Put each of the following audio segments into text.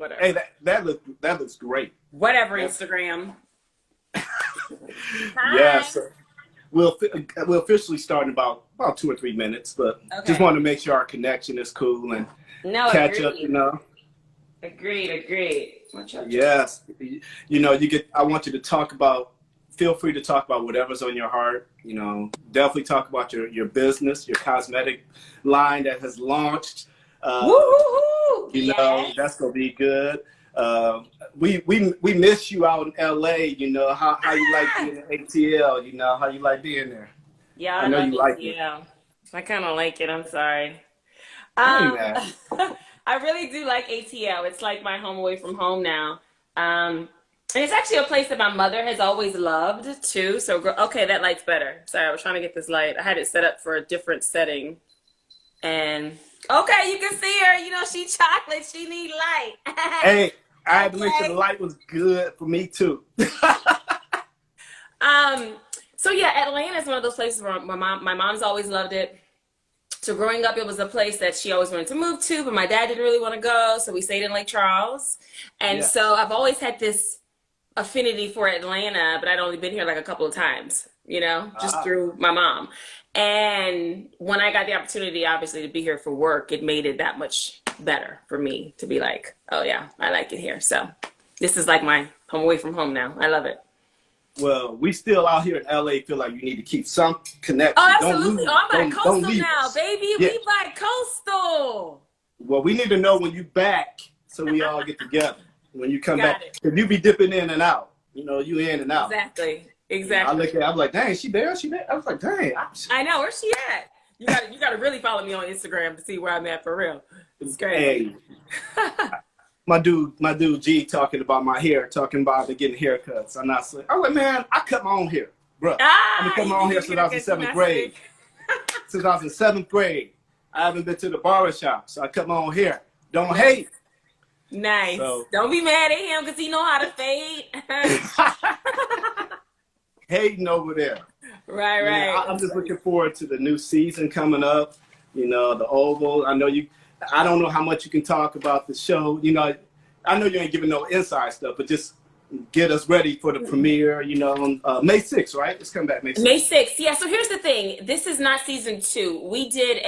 whatever. Hey, that looks great. Whatever, Instagram. Yes. We'll officially start in about 2 or 3 minutes, but just want to make sure our connection is cool and catch up, you know. Agreed. Yes. I want you to talk about, feel free to talk about whatever's on your heart. You know, definitely talk about your business, your cosmetic line that has launched. Woo-hoo-hoo! You know, that's going to be good. We miss you out in LA, you know, how you like being in ATL, you know, how you like being there. Yeah, I know you like it. I kind of like it. I'm sorry. I really do like ATL. It's like my home away from home now. And it's actually a place that my mother has always loved too. So, okay, that light's better. Sorry, I was trying to get this light. I had it set up for a different setting. And okay, you can see her. You know, she chocolate. She need light. Hey, I had to make sure the light was good for me too. So yeah, Atlanta is one of those places where my mom's always loved it. So growing up, it was a place that she always wanted to move to, but my dad didn't really want to go, so we stayed in Lake Charles. And so I've always had this affinity for Atlanta, but I'd only been here like a couple of times, you know, just through my mom. And when I got the opportunity, obviously, to be here for work, it made it that much better for me to be like, oh yeah, I like it here. So this is like my home away from home now. I love it. Well, we still out here in LA feel like you need to keep some connection. Oh, absolutely. I'm by Coastal now, baby. Yeah. We by Coastal. Well, we need to know when you back so we all get together. When you come back. Because you be dipping in and out. You know, you in and out. Exactly. I look at it, I'm like, dang, she there? I was like, dang. I know. Where's she at? You got to really follow me on Instagram to see where I'm at for real. It's crazy. Hey. My dude G talking about my hair, talking about getting haircuts. I'm like, man, I cut my own hair, bro. I've been cutting my own hair since I was in 7th grade. Since I was in 7th grade. I haven't been to the barbershop, so I cut my own hair. Don't hate. Nice. So, don't be mad at him because he know how to fade. Hating over there. Right. I'm just looking forward to the new season coming up. You know, the Oval. I don't know how much you can talk about the show. You know, I know you ain't giving no inside stuff, but just get us ready for the premiere, you know, on May 6th, right? It's coming back May 6th. May 6th, yeah. So here's the thing. This is not season 2. We did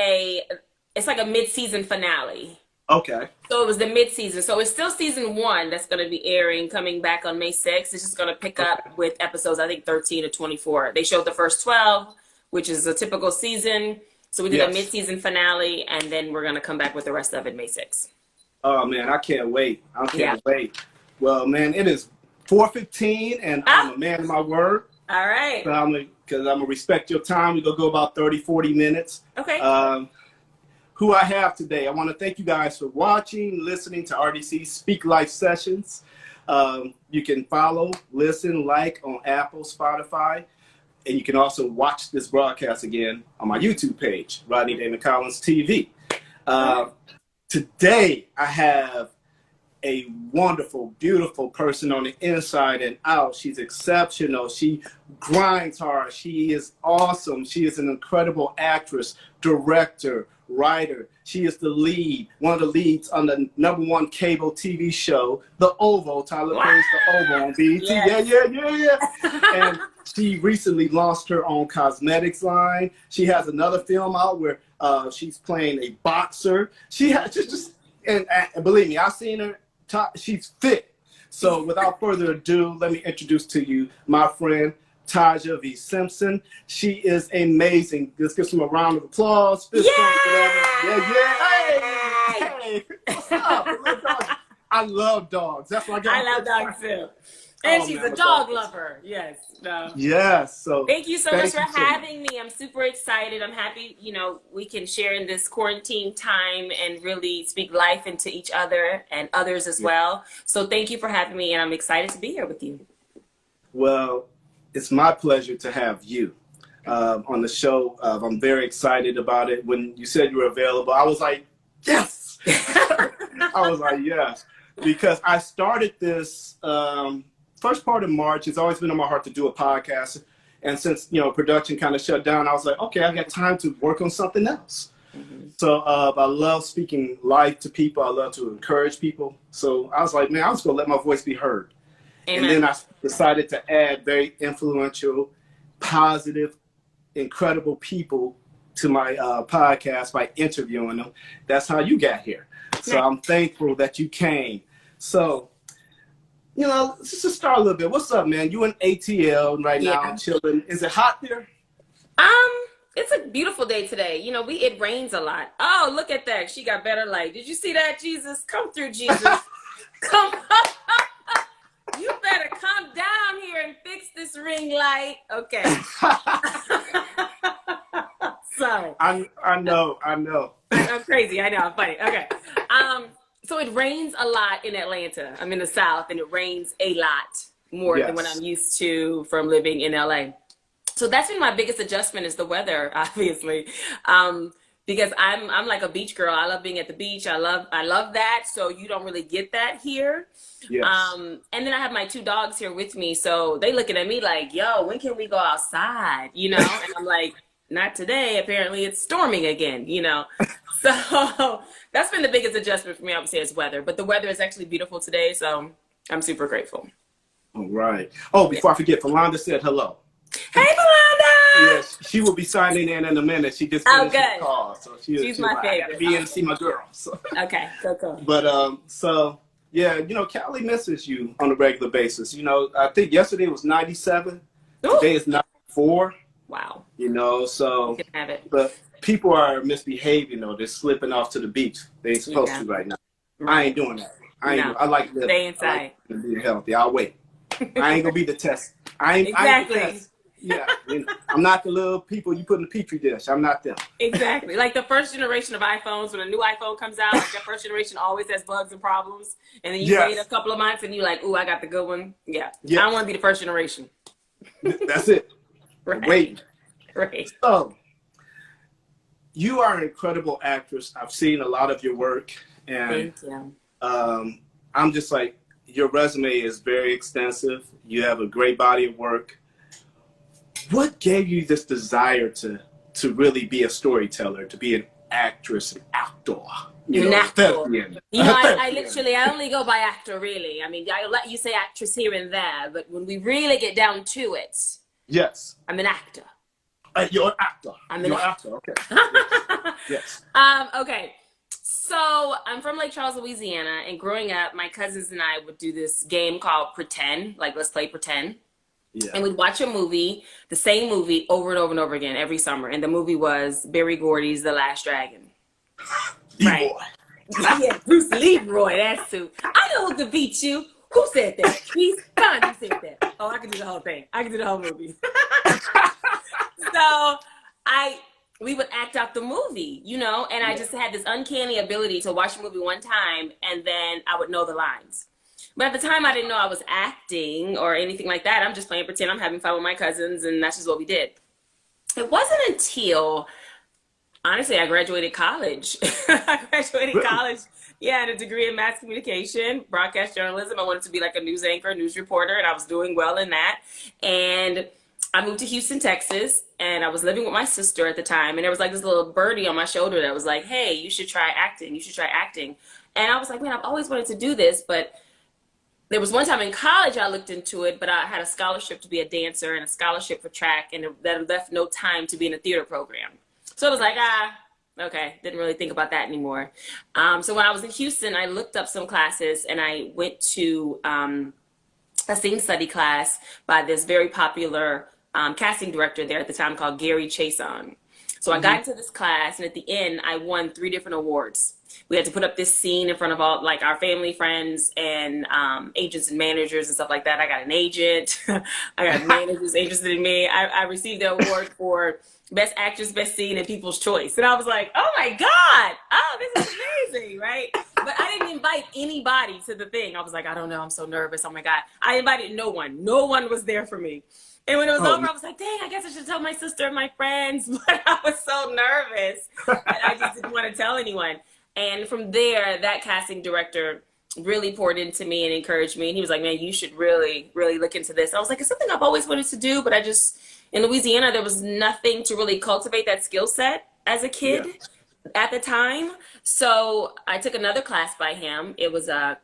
it's like a mid-season finale. Okay. So it was the mid-season. So it's still season 1 that's going to be airing, coming back on May 6th. It's just going to pick up with episodes, I think, 13 to 24. They showed the first 12, which is a typical season. So we did a mid-season finale, and then we're going to come back with the rest of it May 6th. Oh, man, I can't wait. I can't wait. Well, man, it is 4:15, and I'm a man of my word. All right. Because I'm going to respect your time. We're going to go about 30, 40 minutes. Okay. Who I have today, I want to thank you guys for watching, listening to RDC Speak Life Sessions. You can follow, listen, like on Apple, Spotify. And you can also watch this broadcast again on my YouTube page, Rodney Damon Collins TV. Today, I have a wonderful, beautiful person on the inside and out. She's exceptional. She grinds hard. She is awesome. She is an incredible actress, director, writer. She is the lead, one of the leads on the #1 cable TV show, The Oval. Tyler plays The Oval on BET. Yes. Yeah. And she recently launched her own cosmetics line. She has another film out where she's playing a boxer. She has and believe me, I've seen her. She's fit. So without further ado, let me introduce to you my friend Taja V Simpson. She is amazing. Let's give some a round of applause. Fist bump, whatever. Hey. What's up? I love dogs. That's why I love dogs too. And she's a dog lover. Yes. No. Yes. So thank you so much for having me. I'm super excited. I'm happy, we can share in this quarantine time and really speak life into each other and others as well. So thank you for having me, and I'm excited to be here with you. Well, it's my pleasure to have you on the show. I'm very excited about it. When you said you were available, I was like, yes. I was like, yes. Because I started this first part of March. It's always been on my heart to do a podcast. And since, production kind of shut down, I was like, okay, I got time to work on something else. So I love speaking life to people. I love to encourage people. So I was like, man, I'm just gonna let my voice be heard. Amen. And then I decided to add very influential, positive, incredible people to my podcast by interviewing them. That's how you got here. So I'm thankful that you came. So, you know, let's just start a little bit. What's up, man? You in ATL right now, chilling. Is it hot there? It's a beautiful day today. You know, it rains a lot. Oh, look at that. She got better light. Did you see that, Jesus? Come through, Jesus. Come up. You better come down here and fix this ring light. Okay. Sorry. I know. I'm crazy. I know. I'm funny. Okay. So it rains a lot in Atlanta. I'm in the South, and it rains a lot more than what I'm used to from living in LA. So that's been my biggest adjustment is the weather, obviously, because I'm like a beach girl. I love being at the beach. I love that. So you don't really get that here. Yes. And then I have my 2 dogs here with me. So they looking at me like, yo, when can we go outside? You know, and I'm like, not today. Apparently it's storming again, you know. So that's been the biggest adjustment for me, I would say, is weather. But the weather is actually beautiful today. So I'm super grateful. All right. Oh, before I forget, Philanda said hello. Hey, Philanda! Yes, she will be signing in a minute. She just finished the call, so she's my favorite. I gotta be in to see my girl. So. Okay, so cool. But so yeah, you know, Cali misses you on a regular basis. You know, I think yesterday was 97. Ooh. Today is 94. Wow. You know, so you can have it. But people are misbehaving though. They're slipping off to the beach. They ain't supposed to right now. Right. I ain't doing that. I like to stay inside. I like to be healthy. I'll wait. I ain't gonna be the test. Exactly. I ain't the test. Yeah, I'm not the little people you put in the petri dish. I'm not them. Exactly. Like the first generation of iPhones, when a new iPhone comes out, like the first generation always has bugs and problems. And then you wait a couple of months and you're like, ooh, I got the good one. Yeah. Yes. I don't want to be the first generation. That's it. Right. Wait. Right. So, you are an incredible actress. I've seen a lot of your work. And thank you. I'm just like, your resume is very extensive. You have a great body of work. What gave you this desire to really be a storyteller, to be an actress, an actor? You know, I only go by actor, really. I mean, I let you say actress here and there, but when we really get down to it, yes, I'm an actor. You're an actor. I'm an actor. Okay. Yes. Okay. So I'm from Lake Charles, Louisiana, and growing up, my cousins and I would do this game called Pretend, like let's play pretend. Yeah. And we'd watch a movie, the same movie, over and over and over again every summer. And the movie was Berry Gordy's The Last Dragon. Right. Yeah, Bruce Leroy, that's who. I know who could beat you. Who said that? He's fine. Who said that? Oh, I can do the whole thing. I can do the whole movie. So we would act out the movie, you know, and I just had this uncanny ability to watch a movie one time and then I would know the lines. But at the time, I didn't know I was acting or anything like that. I'm just playing pretend. I'm having fun with my cousins, and that's just what we did. It wasn't until, honestly, I graduated college. Yeah, and a degree in mass communication, broadcast journalism. I wanted to be like a news anchor, news reporter, and I was doing well in that. And I moved to Houston, Texas, and I was living with my sister at the time. And there was like this little birdie on my shoulder that was like, hey, you should try acting. You should try acting. And I was like, man, I've always wanted to do this, but there was one time in college I looked into it, but I had a scholarship to be a dancer and a scholarship for track, and that left no time to be in a theater program. So I was like, okay, didn't really think about that anymore. So when I was in Houston, I looked up some classes, and I went to a scene study class by this very popular casting director there at the time called Gary Chason. So I got into this class, and at the end, I won 3 different awards. We had to put up this scene in front of all, like, our family, friends, and agents and managers and stuff like that. I got an agent. I got managers interested in me. I received the award for Best Actress, Best Scene, and People's Choice. And I was like, oh, my God. Oh, this is amazing, right? But I didn't invite anybody to the thing. I was like, I don't know. I'm so nervous. Oh, my God. I invited no one. No one was there for me. And when it was over, I was like, dang, I guess I should tell my sister and my friends. But I was so nervous that I just didn't want to tell anyone. And from there, that casting director really poured into me and encouraged me. And he was like, man, you should really, really look into this. I was like, it's something I've always wanted to do, but in Louisiana, there was nothing to really cultivate that skill set as a kid. at the time. So I took another class by him. It was a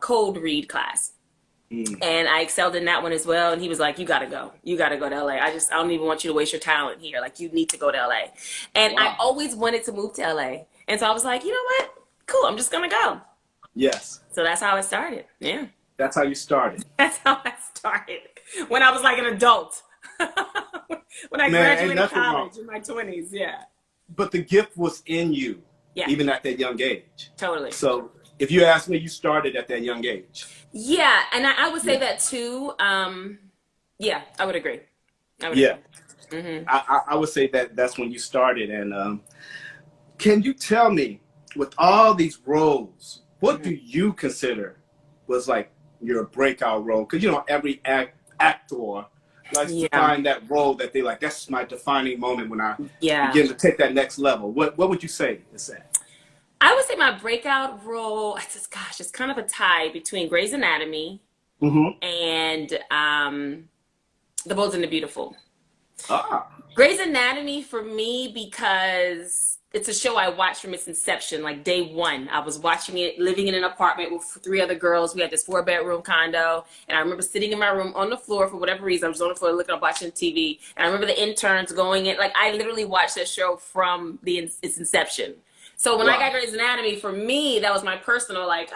cold read class. And I excelled in that one as well. And he was like, you got to go. You got to go to LA. I don't even want you to waste your talent here. Like, you need to go to LA. And I always wanted to move to LA. And so I was like, you know what? Cool. I'm just going to go. Yes. So that's how I started. Yeah. That's how you started. That's how I started. When I was like an adult. When I graduated college in my 20s. Yeah. But the gift was in you. Yeah. Even at that young age. Totally. So if you ask me, you started at that young age. Yeah, and I would say that too. Yeah, I would agree. Agree. Mm-hmm. I would say that that's when you started. And can you tell me, with all these roles, what do you consider was like your breakout role? Because, you know, every actor likes to find that role that they like, that's my defining moment when I begin to take that next level. What would you say is that? I would say my breakout role, it's kind of a tie between Grey's Anatomy and The Bold and the Beautiful. Grey's Anatomy for me, because it's a show I watched from its inception, like day one. I was watching it, living in an apartment with 3 other girls. We had this 4-bedroom condo. And I remember sitting in my room on the floor for whatever reason. I was on the floor looking up, watching TV. And I remember the interns going in. Like, I literally watched that show from its inception. So when I got Grey's Anatomy, for me, that was my personal, like,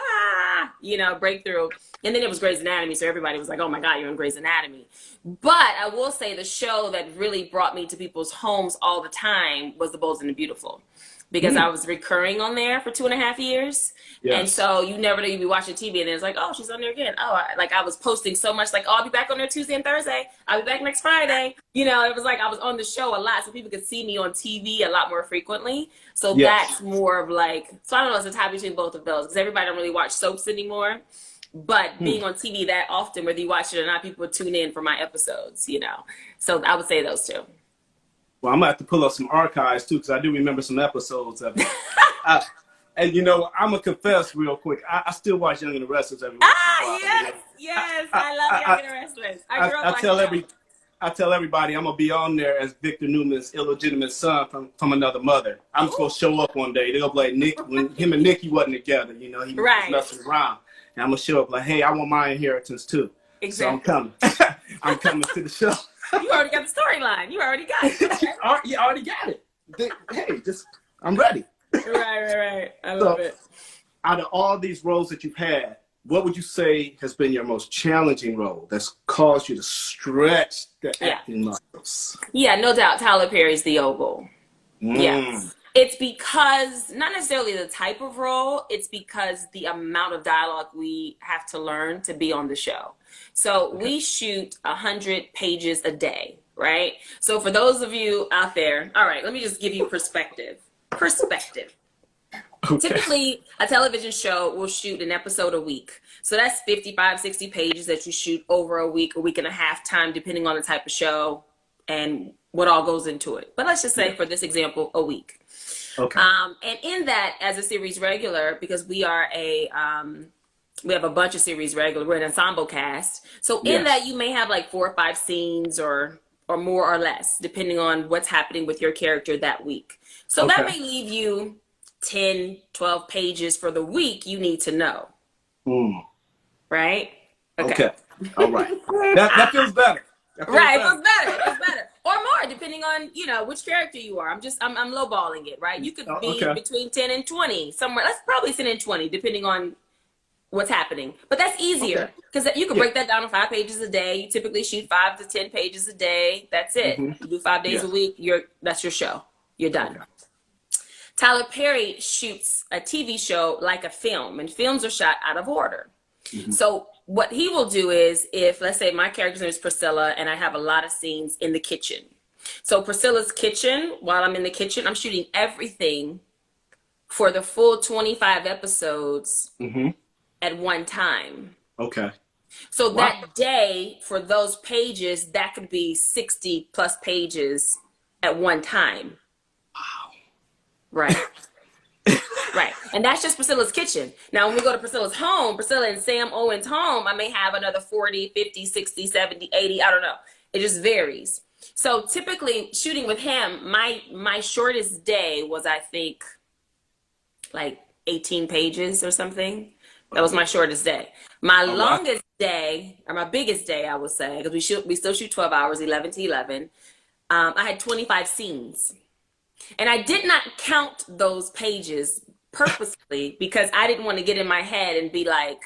breakthrough. And then it was Grey's Anatomy, so everybody was like, oh my God, you're in Grey's Anatomy. But I will say the show that really brought me to people's homes all the time was The Bold and the Beautiful. Because I was recurring on there for 2.5 years. Yes. And so you never know, you'd be watching TV and then it's like, oh, she's on there again. Oh, I was posting so much, like, oh, I'll be back on there Tuesday and Thursday. I'll be back next Friday. You know, it was like I was on the show a lot, so people could see me on TV a lot more frequently. So that's more of like, so I don't know, it's a tie between both of those, because everybody don't really watch soaps anymore. But being on TV that often, whether you watch it or not, people would tune in for my episodes, you know. So I would say those two. Well, I'm going to have to pull up some archives, too, because I do remember some episodes of it. And, you know, I'm going to confess real quick. I still watch Young and the Restless every once in a while. Yes. I love Young and the Restless. I tell everybody I'm going to be on there as Victor Newman's illegitimate son from another mother. I'm just going to show up one day. They'll be like, Nick, when him and Nikki wasn't together, you know, he was messing around. And I'm going to show up like, hey, I want my inheritance, too. Exactly. So I'm coming. I'm coming to the show. You already got the storyline. You already got it. You already got it. Hey, I'm ready. Right. I love it. Out of all these roles that you've had, what would you say has been your most challenging role that's caused you to stretch the acting muscles? Yeah, no doubt. Tyler Perry's The Oval. Yes. It's because, not necessarily the type of role, it's because the amount of dialogue we have to learn to be on the show. So we shoot 100 pages a day, right? So for those of you out there, all right, let me just give you perspective. Typically, a television show will shoot an episode a week. So that's 55, 60 pages that you shoot over a week and a half time, depending on the type of show and what all goes into it. But let's just say, for this example, a week. Okay. And in that, as a series regular, because we are we have a bunch of series regular, we're an ensemble cast. So in that, you may have like 4 or 5 scenes or more or less, depending on what's happening with your character that week. So that may leave you 10, 12 pages for the week you need to know. Right? Okay. All right. That feels better. It feels better. Or more, depending on, you know, which character you are. I'm lowballing it, right? You could be between 10 and 20, somewhere. Let's probably 10 and 20, depending on what's happening. But that's easier, because you can break that down to 5 pages a day. You typically shoot 5 to 10 pages a day. That's it. You do 5 days a week. That's your show. You're done. Okay. Tyler Perry shoots a TV show like a film, and films are shot out of order. So what he will do is, if, let's say, my character's name is Priscilla and I have a lot of scenes in the kitchen. So Priscilla's kitchen, while I'm in the kitchen, I'm shooting everything for the full 25 episodes at one time. Okay. So that day, for those pages, that could be 60 plus pages at one time. Wow. Right. Right. And that's just Priscilla's kitchen. Now, when we go to Priscilla's home, Priscilla and Sam Owen's home, I may have another 40, 50, 60, 70, 80. I don't know. It just varies. So typically shooting with him, my shortest day was, I think, like 18 pages or something. That was my shortest day. My longest day, or my biggest day, I would say, because we still shoot 12 hours, 11 to 11. I had 25 scenes. And I did not count those pages purposely because I didn't want to get in my head and be like,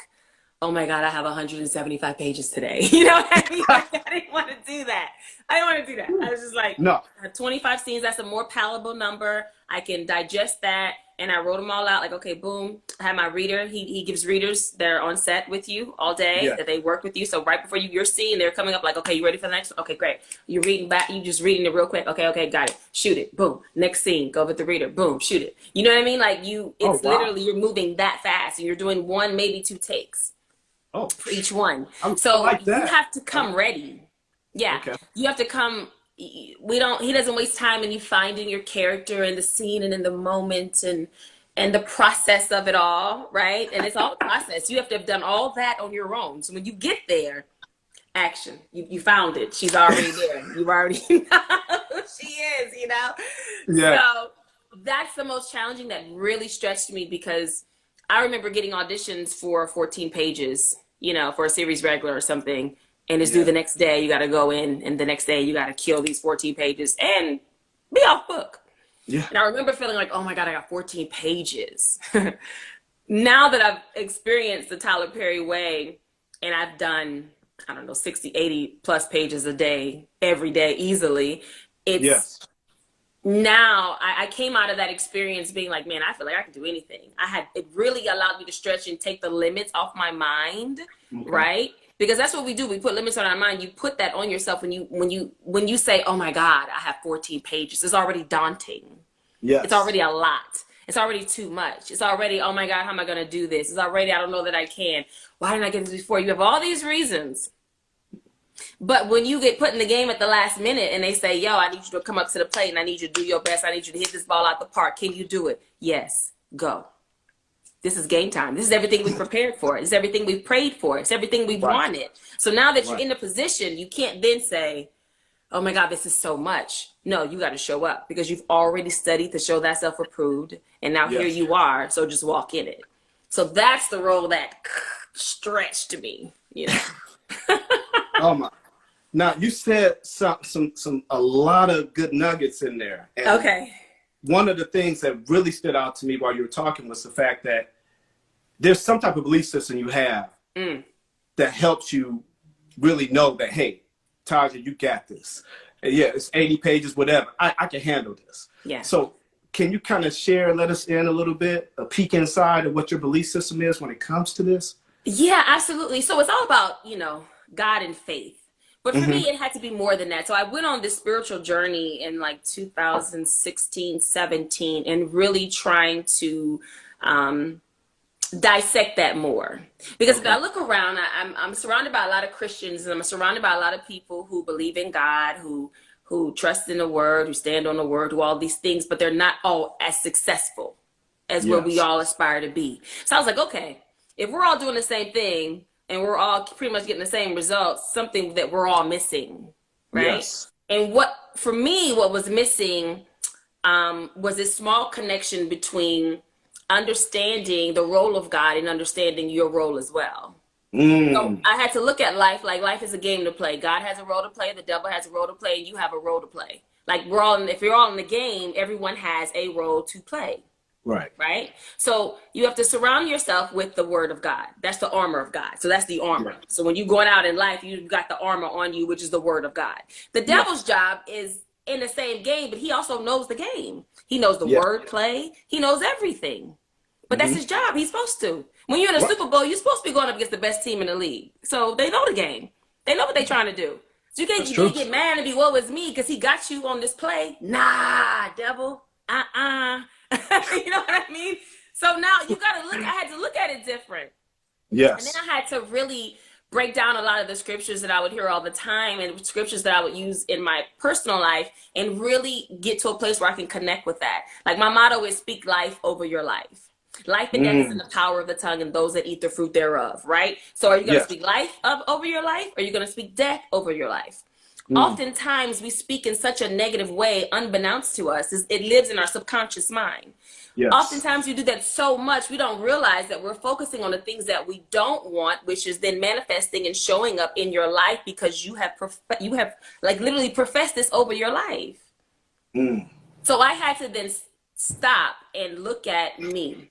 oh my God, I have 175 pages today. You know what I mean? Like, I didn't want to do that. I didn't want to do that. I was just like, No. I have 25 scenes. That's a more palatable number. I can digest that. And I wrote them all out like, okay, boom. I had my reader. He gives readers that are on set with you all day, that they work with you. So right before you're seeing, they're coming up like, okay, you ready for the next one? Okay, great. You're reading back. You just reading it real quick. Okay, got it. Shoot it. Boom. Next scene. Go with the reader. Boom. Shoot it. You know what I mean? Like it's literally, you're moving that fast and you're doing one, maybe two takes. For each one. So like you have to come ready. Yeah. Okay. You have to come. He doesn't waste time in you finding your character and the scene and in the moment and the process of it all, right? And it's all a process. You have to have done all that on your own. So when you get there, action. You found it. She's already there. You already know who she is, you know? Yeah. So that's the most challenging that really stretched me because I remember getting auditions for 14 pages, you know, for a series regular or something. And it's due the next day. You got to go in, and the next day you got to kill these 14 pages and be off book. Yeah. And I remember feeling like, oh my God, I got 14 pages. Now that I've experienced the Tyler Perry way and I've done, I don't know, 60, 80 plus pages a day, every day easily. Now I came out of that experience being like, man, I feel like I can do anything. It really allowed me to stretch and take the limits off my mind, right? Because that's what we do. We put limits on our mind. You put that on yourself when you say, oh my God, I have 14 pages. It's already daunting. Yes. It's already a lot. It's already too much. It's already, oh my God, how am I going to do this? It's already, I don't know that I can. Why didn't I get this before? You have all these reasons. But when you get put in the game at the last minute and they say, yo, I need you to come up to the plate and I need you to do your best. I need you to hit this ball out the park. Can you do it? Yes. Go. This is game time. This is everything we prepared for. It's everything we've prayed for. It's everything we've wanted. So now that you're in a position, you can't then say, oh my God, this is so much. No, you got to show up because you've already studied to show that self-approved. And now here you are. So just walk in it. So that's the role that stretched me, you know. Oh my. Now you said a lot of good nuggets in there. And okay. One of the things that really stood out to me while you were talking was the fact that there's some type of belief system you have that helps you really know that, hey, Taja, you got this. And yeah, it's 80 pages, whatever. I can handle this. Yeah. So can you kind of let us in a little bit, a peek inside of what your belief system is when it comes to this? Yeah, absolutely. So it's all about, you know, God and faith. But for me, it had to be more than that. So I went on this spiritual journey in like 2016, 17, and really trying to dissect that more. Because if I look around, I'm surrounded by a lot of Christians, and I'm surrounded by a lot of people who believe in God, who trust in the word, who stand on the word, who all these things, but they're not all as successful as what we all aspire to be. So I was like, okay, if we're all doing the same thing, and we're all pretty much getting the same results, something that we're all missing, right? Yes. And for me, what was missing was this small connection between understanding the role of God and understanding your role as well. So I had to look at life like life is a game to play. God has a role to play, the devil has a role to play, and you have a role to play. Like if you're all in the game, everyone has a role to play. Right. Right. So you have to surround yourself with the word of God. That's the armor of God. So that's the armor. Right. So when you're going out in life, you've got the armor on you, which is the word of God. The devil's job is in the same game, but he also knows the game. He knows the word play. He knows everything. But that's his job. He's supposed to. When you're in a Super Bowl, you're supposed to be going up against the best team in the league. So they know the game. They know what they're trying to do. So you can't get mad and be, woe is me, because he got you on this play. Nah, devil. You know what I mean? So now you got to look, I had to look at it different. Yes. And then I had to really break down a lot of the scriptures that I would hear all the time and scriptures that I would use in my personal life and really get to a place where I can connect with that. Like my motto is speak life over your life. Life and death is in the power of the tongue and those that eat the fruit thereof, right? So are you going to speak life over your life or are you going to speak death over your life? Oftentimes we speak in such a negative way, unbeknownst to us. It lives in our subconscious mind. Yes. Oftentimes we do that so much, we don't realize that we're focusing on the things that we don't want, which is then manifesting and showing up in your life because you have like literally professed this over your life. So I had to then stop and look at me.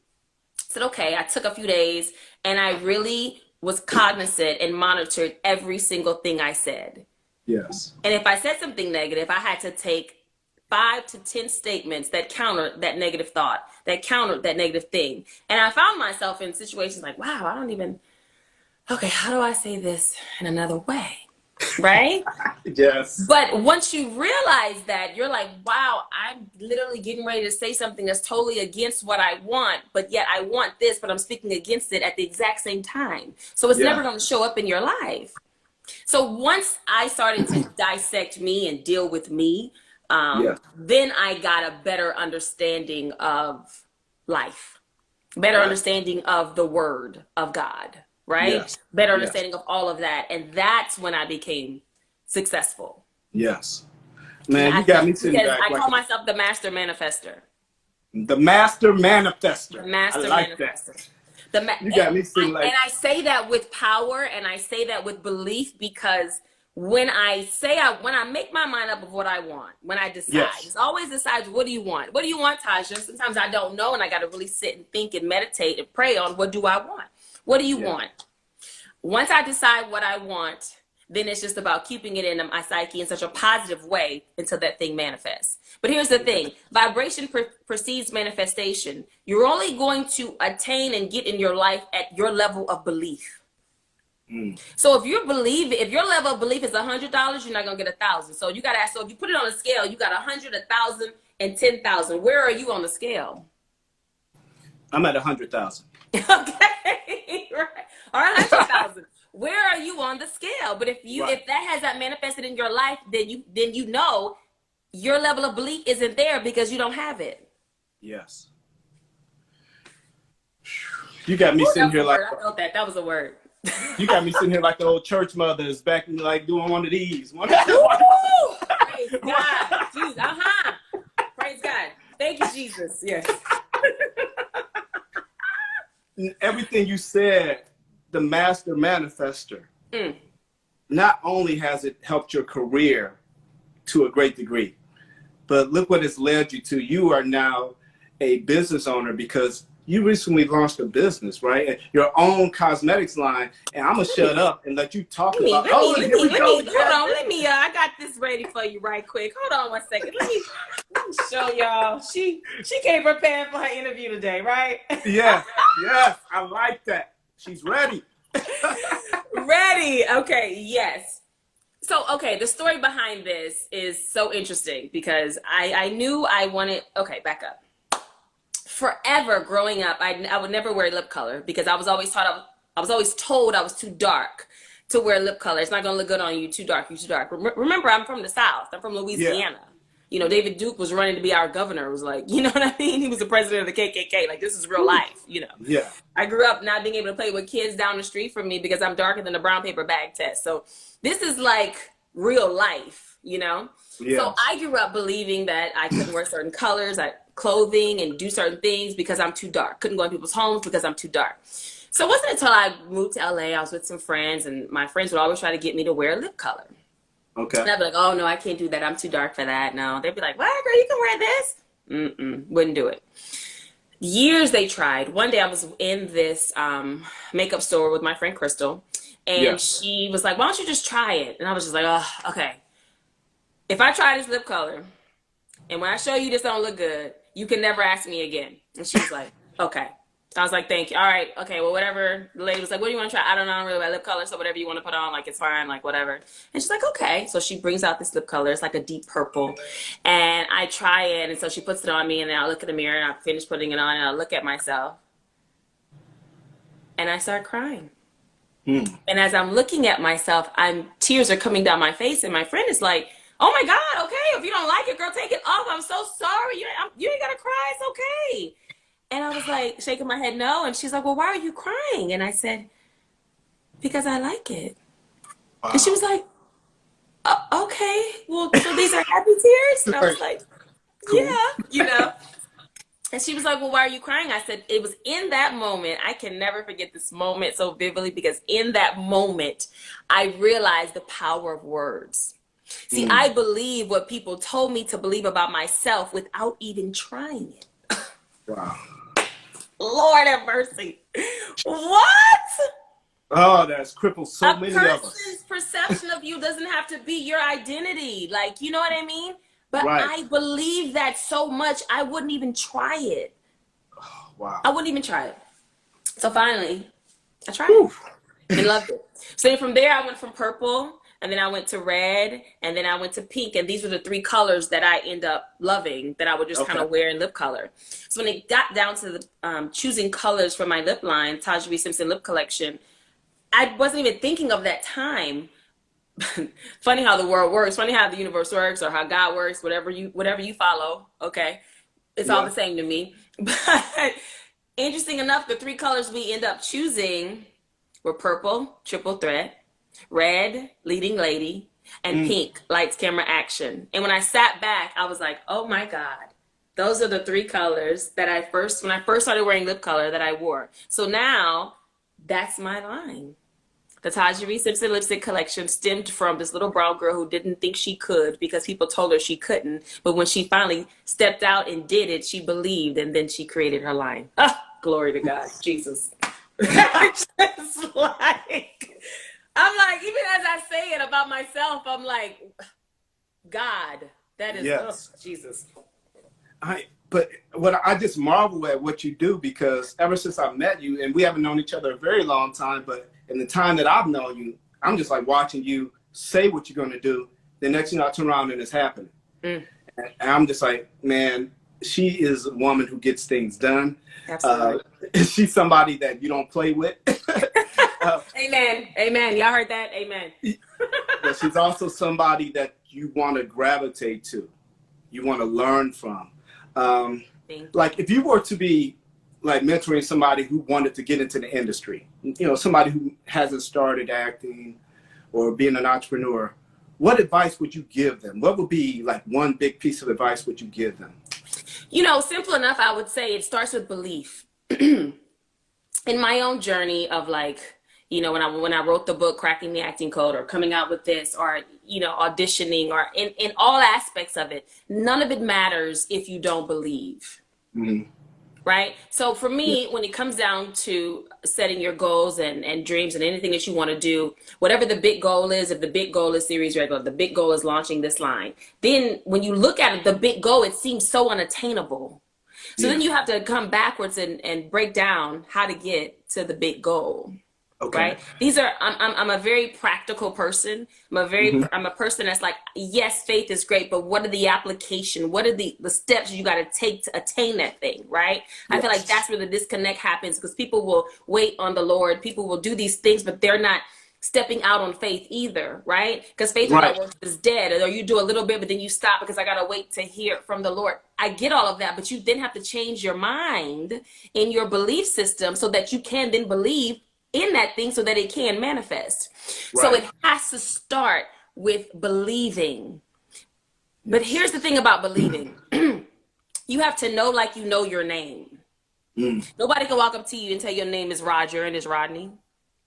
I said, okay, I took a few days and I really was cognizant and monitored every single thing I said. Yes. And if I said something negative, I had to take 5 to 10 statements that counter that negative thought, that countered that negative thing. And I found myself in situations like, wow, okay, how do I say this in another way? Right? Yes. But once you realize that, you're like, wow, I'm literally getting ready to say something that's totally against what I want, but yet I want this, but I'm speaking against it at the exact same time. So it's never going to show up in your life. So once I started to dissect me and deal with me, then I got a better understanding of life, better understanding of the word of God, right? Yes. Better understanding of all of that. And that's when I became successful. Yes. Man, you got me sitting back. I call myself the master manifester. The master manifester. The master I like manifester. That. You got me sitting like. And I say that with power and I say that with belief because when I make my mind up of what I want, when I decide, it's always decides, what do you want? What do you want, Taja? Sometimes I don't know and I got to really sit and think and meditate and pray on what do I want? What do you want? Once I decide what I want, then it's just about keeping it in my psyche in such a positive way until that thing manifests. But here's the thing. Vibration precedes manifestation. You're only going to attain and get in your life at your level of belief. So if your level of belief is $100, you're not going to get 1,000. So you got to ask, so if you put it on a scale, you got 100, 1,000, and 10,000. Where are you on the scale? I'm at 100,000. Okay. Right. Or 100,000. Where are you on the scale? But if that has not manifested in your life, then you know your level of belief isn't there because you don't have it. Yes. You got me sitting here like I felt that was a word. You got me sitting here like the old church mothers back in like doing one of these. Praise God. Jesus. Praise God. Thank you, Jesus. Yes. Everything you said, the master manifester, not only has it helped your career to a great degree, but look what it's led you to. You are now a business owner because you recently launched a business, right? Your own cosmetics line. And I'm going to shut up and let you talk about it. Hold on. I got this ready for you right quick. Hold on one second. Let me show y'all. She came prepared for her interview today, right? Yes, I like that. She's ready. Ready. Okay, yes. So, okay, the story behind this is so interesting because I knew I wanted, okay, back up. Forever growing up, I would never wear lip color because I was always told I was too dark to wear lip color. It's not going to look good on you, too dark, you too dark. Remember, I'm from the South. I'm from Louisiana. Yeah. You know, David Duke was running to be our governor. It was like, you know what I mean? He was the president of the KKK. Like, this is real life, you know? Yeah. I grew up not being able to play with kids down the street from me because I'm darker than the brown paper bag test. So this is like real life, you know? Yeah. So I grew up believing that I couldn't wear certain colors, clothing, and do certain things because I'm too dark. Couldn't go in people's homes because I'm too dark. So it wasn't until I moved to LA, I was with some friends, and my friends would always try to get me to wear lip color. Okay. And I'd be like, oh, no, I can't do that. I'm too dark for that. No. They'd be like, what, girl, you can wear this? Wouldn't do it. Years they tried. One day I was in this makeup store with my friend Crystal, and she was like, why don't you just try it? And I was just like, oh, okay. If I try this lip color, and when I show you this don't look good, you can never ask me again. And she was like, okay. I was like, thank you. All right. Okay. Well, whatever. The lady was like, what do you want to try? I don't know. I don't really wear lip color. So whatever you want to put on, like, it's fine. Like, whatever. And she's like, okay. So she brings out this lip color. It's like a deep purple. And I try it. And so she puts it on me. And then I look in the mirror and I finish putting it on. And I look at myself. And I start crying. And as I'm looking at myself, tears are coming down my face. And my friend is like, oh my God. Okay. If you don't like it, girl, take it off. I'm so sorry. You ain't got to cry. It's okay. And I was like, shaking my head, no. And she's like, well, why are you crying? And I said, because I like it. Wow. And she was like, Okay, well, so these are happy tears? And I was Right. like, Cool. yeah, And she was like, well, why are you crying? I said, it was in that moment. I can never forget this moment so vividly because in that moment, I realized the power of words. See, I believe what people told me to believe about myself without even trying it. Wow. Lord have mercy. What? Oh, that's crippled so A many of us. person's perception of you doesn't have to be your identity. Like, you know what I mean? But Right. I believe that so much, I wouldn't even try it. Wow. I wouldn't even try it. So finally, I tried Whew. it and loved it. So then from there, I went from purple, and then I went to red, and then I went to pink. And these were the three colors that I end up loving that I would just kind Okay. of wear in lip color. So when it got down to the choosing colors for my lip line, Taja V Simpson lip collection, I wasn't even thinking of that time. Funny how the world works, funny how the universe works, or how God works, whatever you follow, okay? It's all Yeah. the same to me. But interesting enough, the three colors we end up choosing were purple, triple threat, red, leading lady, and Mm. pink, lights, camera, action. And when I sat back, I was like, oh my God, those are the three colors that when I first started wearing lip color that I wore. So now that's my line. The Taja V Simpson lipstick collection stemmed from this little brown girl who didn't think she could because people told her she couldn't. But when she finally stepped out and did it, she believed, and then she created her line. Ah, glory to God, Jesus. Just like, I'm like, even as I say it about myself, I'm like, God, that is, oh, Yes. Jesus. But what I just marvel at what you do, because ever since I met you, and we haven't known each other a very long time, but in the time that I've known you, I'm just like watching you say what you're going to do. The next thing I turn around and it's happening. And I'm just like, man, she is a woman who gets things done. Absolutely. She's somebody that you don't play with. Amen. Amen. Y'all heard that? Amen. But she's also somebody that you want to gravitate to. You want to learn from. Like if you were to be like mentoring somebody who wanted to get into the industry, somebody who hasn't started acting or being an entrepreneur, what advice would you give them? What would be like one big piece of advice would you give them? Simple enough, I would say it starts with belief. In my own journey of like, when I wrote the book, Cracking the Acting Code, or coming out with this, or, auditioning, or in all aspects of it, none of it matters if you don't believe. Mm-hmm. Right? So for me, when it comes down to setting your goals and dreams and anything that you want to do, whatever the big goal is, if the big goal is series regular, the big goal is launching this line, then when you look at it, the big goal, it seems so unattainable. So then you have to come backwards and break down how to get to the big goal. Okay. Right? I'm a very practical person. I'm a person that's like, yes, faith is great, but what are the application? What are the steps you got to take to attain that thing? Right? I feel like that's where the disconnect happens, because people will wait on the Lord. People will do these things, but they're not stepping out on faith either, right? Because faith without works is dead. Or you do a little bit, but then you stop because I got to wait to hear from the Lord. I get all of that, but you then have to change your mind in your belief system so that you can then believe in that thing so that it can manifest. So it has to start with believing. But here's the thing about believing. You have to know like you know your name. Nobody can walk up to you and tell your name is Roger and it's Rodney.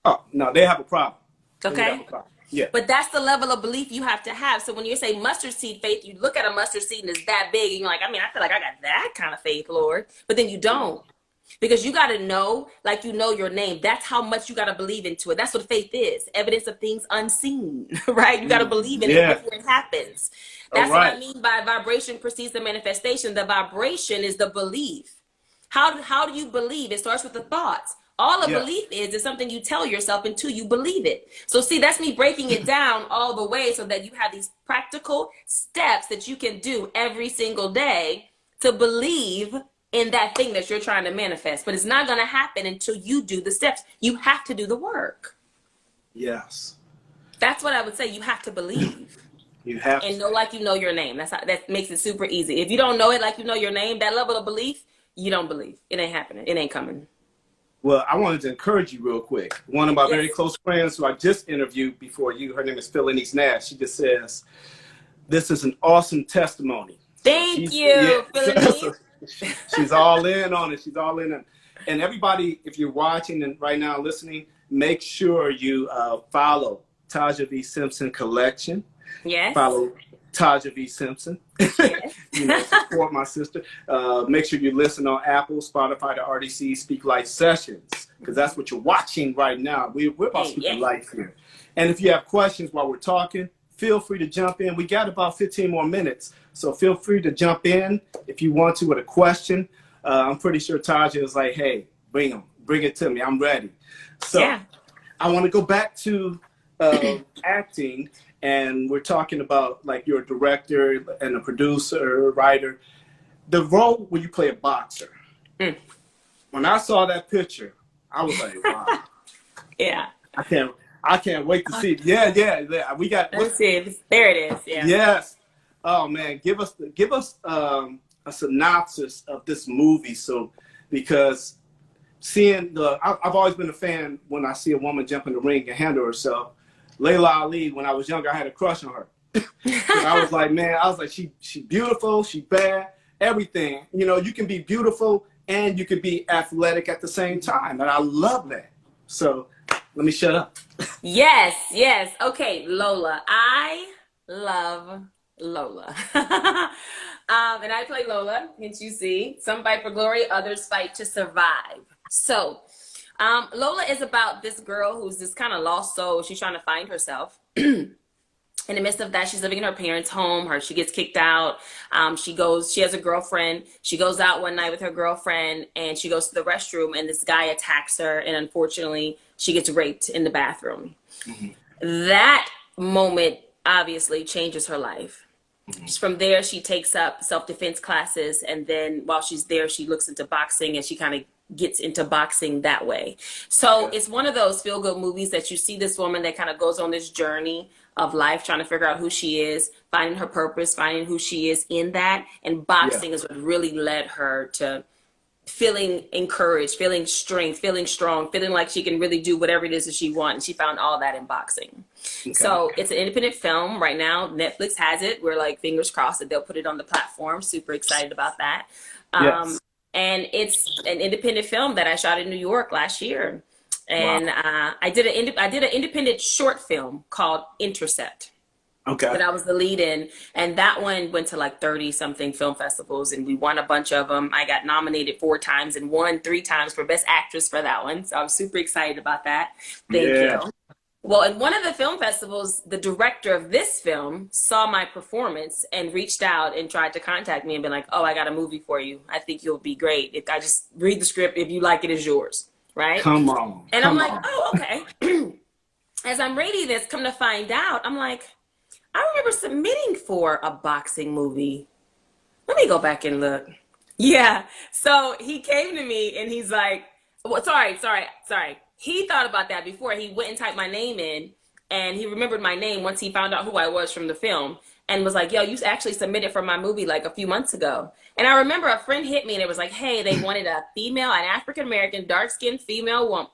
Oh, no, they have a problem. Okay? Yeah. But that's the level of belief you have to have. So when you say mustard seed faith, you look at a mustard seed and it's that big, and you're like, I feel like I got that kind of faith, Lord. But then you don't. Because you got to know, like you know your name. That's how much you got to believe into it. That's what faith is. Evidence of things unseen, right? You got to believe in it before it happens. That's what I mean by vibration precedes the manifestation. The vibration is the belief. How do you believe? It starts with the thoughts. All a belief is something you tell yourself until you believe it. So see, that's me breaking it down all the way so that you have these practical steps that you can do every single day to believe in that thing that you're trying to manifest. But it's not going to happen until you do the steps. You have to do the work. Yes. That's what I would say. You have to believe. You have and know like you know your name. That makes it super easy. If you don't know it like you know your name, that level of belief, you don't believe. It ain't happening. It ain't coming. Well, I wanted to encourage you real quick. One of my Yes. very close friends who I just interviewed before you, her name is Philonise Nash. She just says, this is an awesome testimony. So Thank she's, yeah, you, Philonise. she's all in on it. She's all in on it. And everybody, if you're watching and right now listening, make sure you follow Taja V Simpson Collection. Yes. Follow Taja V Simpson. Yes. You know, support my sister. Make sure you listen on Apple, Spotify, the RDC Speak Life Sessions, because that's what you're watching right now. We're about speaking life here. And if you have questions while we're talking, feel free to jump in. We got about 15 more minutes, so feel free to jump in if you want to with a question. I'm pretty sure Taja is like, hey, bring them. Bring it to me. I'm ready. So Yeah. I want to go back to acting. And we're talking about like you're a director and a producer, writer. The role when you play a boxer. Mm. When I saw that picture, I was like, wow. Yeah. I can't wait to see it. Yeah. We got. Let's see. There it is. Yeah. Yes. Oh man, give us a synopsis of this movie. So because seeing I've always been a fan when I see a woman jump in the ring and handle herself. Layla Ali, when I was younger, I had a crush on her. I was like, man, she beautiful, she bad, everything. You know, you can be beautiful and you can be athletic at the same time. And I love that. So let me shut up. Yes. Okay, Lola. I love Lola. And I play Lola, hence you see. Some fight for glory, others fight to survive. So Lola is about this girl who's this kind of lost soul. She's trying to find herself. In the midst of that, she's living in her parents' home. She gets kicked out. She has a girlfriend. She goes out one night with her girlfriend and she goes to the restroom and this guy attacks her. And unfortunately, she gets raped in the bathroom. Mm-hmm. That moment obviously changes her life. Mm-hmm. From there, she takes up self-defense classes. And then while she's there, she looks into boxing and she kind of gets into boxing that way. So it's one of those feel-good movies that you see this woman that kind of goes on this journey of life, trying to figure out who she is, finding her purpose, finding who she is in that. And boxing is what really led her to feeling encouraged, feeling strength, feeling strong, feeling like she can really do whatever it is that she wants. And she found all that in boxing. Okay. So it's an independent film right now. Netflix has it. We're like, fingers crossed that they'll put it on the platform. Super excited about that. Yes. And it's an independent film that I shot in New York last year. And wow. I did an independent short film called Intercept. Okay. That I was the lead in. And that one went to like 30 something film festivals and we won a bunch of them. I got nominated 4 times and won 3 times for Best Actress for that one. So I was super excited about that. Thank you. Well, at one of the film festivals, the director of this film saw my performance and reached out and tried to contact me and been like, oh, I got a movie for you. I think you'll be great. If I just read the script, if you like it, it's yours. Right? Come on. And I'm like, oh, okay. As I'm reading this, come to find out, I'm like, I remember submitting for a boxing movie. Let me go back and look. Yeah. So he came to me and he's like, well, sorry. He thought about that before. He went and typed my name in and he remembered my name once he found out who I was from the film and was like, yo, you actually submitted for my movie like a few months ago. And I remember a friend hit me and it was like, hey, they wanted an African-American, dark-skinned female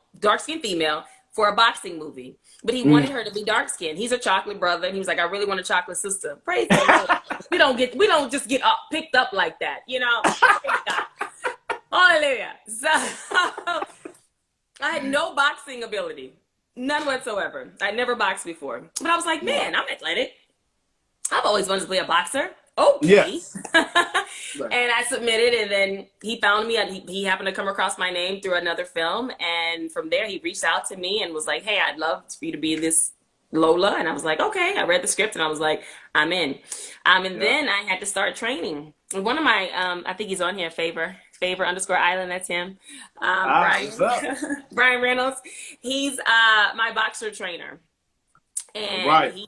for a boxing movie. But he wanted her to be dark-skinned. He's a chocolate brother. And he was like, I really want a chocolate sister. Praise God. We don't just get picked up like that, you know? Praise God. Hallelujah. So I had no boxing ability. None whatsoever. I'd never boxed before. But I was like, man, I'm athletic. I've always wanted to be a boxer. Okay. Yes. And I submitted and then he found me. He happened to come across my name through another film. And from there, he reached out to me and was like, hey, I'd love for you to be this Lola. And I was like, okay. I read the script and I was like, I'm in. Then I had to start training. One of my, I think he's on here, Favor _Island. That's him. Brian Reynolds. He's my boxer trainer. And